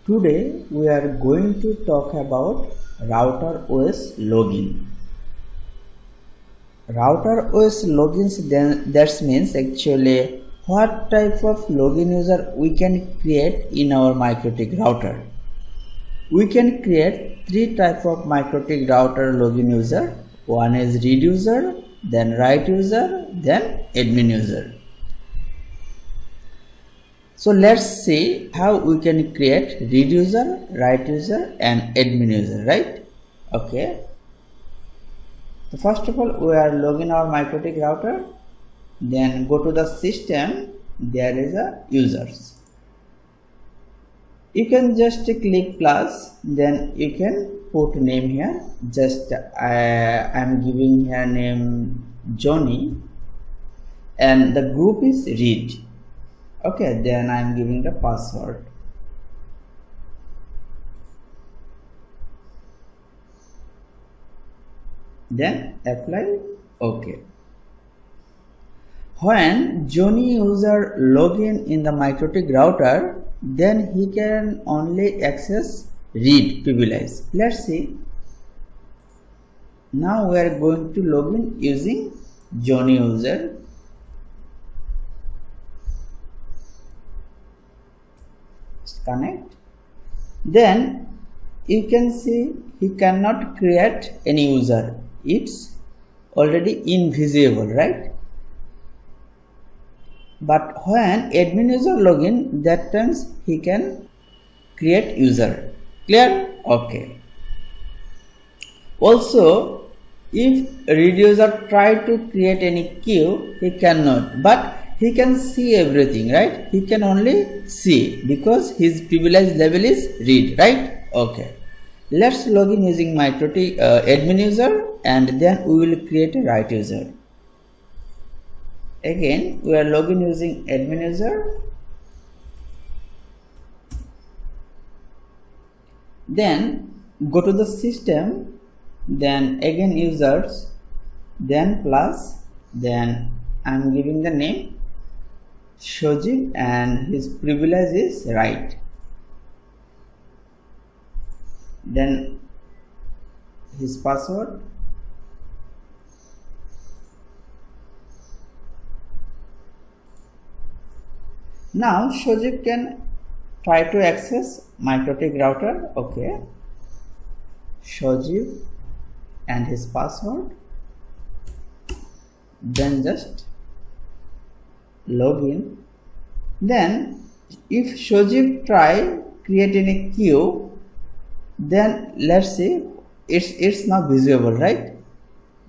Today we are going to talk about RouterOS login. RouterOS logins, then that means actually what type of login user we can create in our MikroTik router. We can create three types of MikroTik router login user. One is read user, then write user, then admin user. So let's see how we can create read user, write user and admin user, right? Okay. So first of all, we are logging our MikroTik router. Then go to the system. There is a users. You can just click plus. Then you can put name here. Just I am giving here name Johnny, and the group is read. Okay, then I am giving the password. Then apply. Okay. When Johnny user login in the MikroTik router, then he can only access read privilege. Let's see. Now we are going to login using Johnny user. Connect. Then you can see he cannot create any user. It's already invisible, right? But when admin user login, that times he can create user. Clear? Okay. Also, if read user try to create any queue, he cannot, but he can see everything, right? He can only see because his privilege level is read, right? Okay. Let's login using MikroTik admin user, and then we will create a write user. Again, we are login using admin user. Then go to the system. Then again users. Then plus. Then I am giving the name Shojib and his privilege is write. Then his password. Now Shojib can try to access MikroTik router. Okay. Shojib and his password. Then just login. Then if Shojib try create any queue, then let's see, it's not visible, right?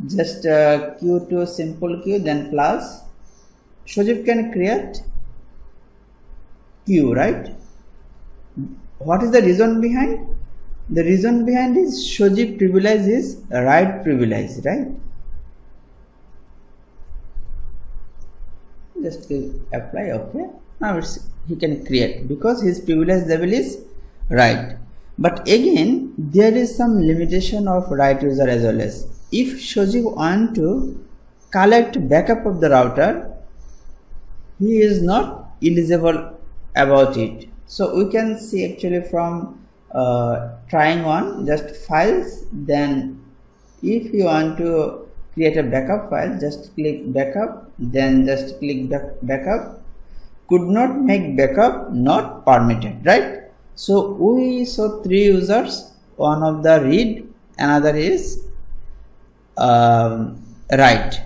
Just queue to simple queue, then plus. Shojib can create queue, right? What is the reason behind? The reason behind is Shojib privilege is write privilege, right? Just apply. Okay. Now he can create because his privilege level is write. But again, there is some limitation of write user as well as. If Shojib want to collect backup of the router, he is not eligible about it. So we can see actually from trying on just files. Then if you want to create a backup file, just click backup, then just click backup. Could not make backup, not permitted, right? So we saw three users. One of the read, another is write,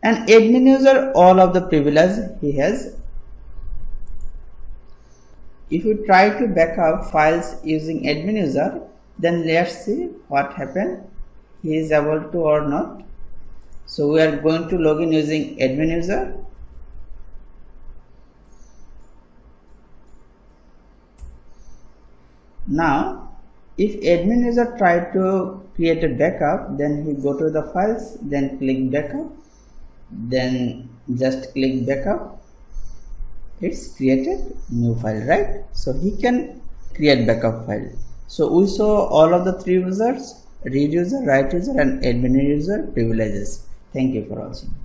and admin user all of the privilege he has. If you try to backup files using admin user, then let's see what happened. He is able to or not. So we are going to login using admin user. Now, if admin user try to create a backup, then he go to the files, then click backup, then just click backup. It's created new file, right? So he can create backup file. So we saw all of the three users: read user, write user and admin user privileges. Thank you for watching.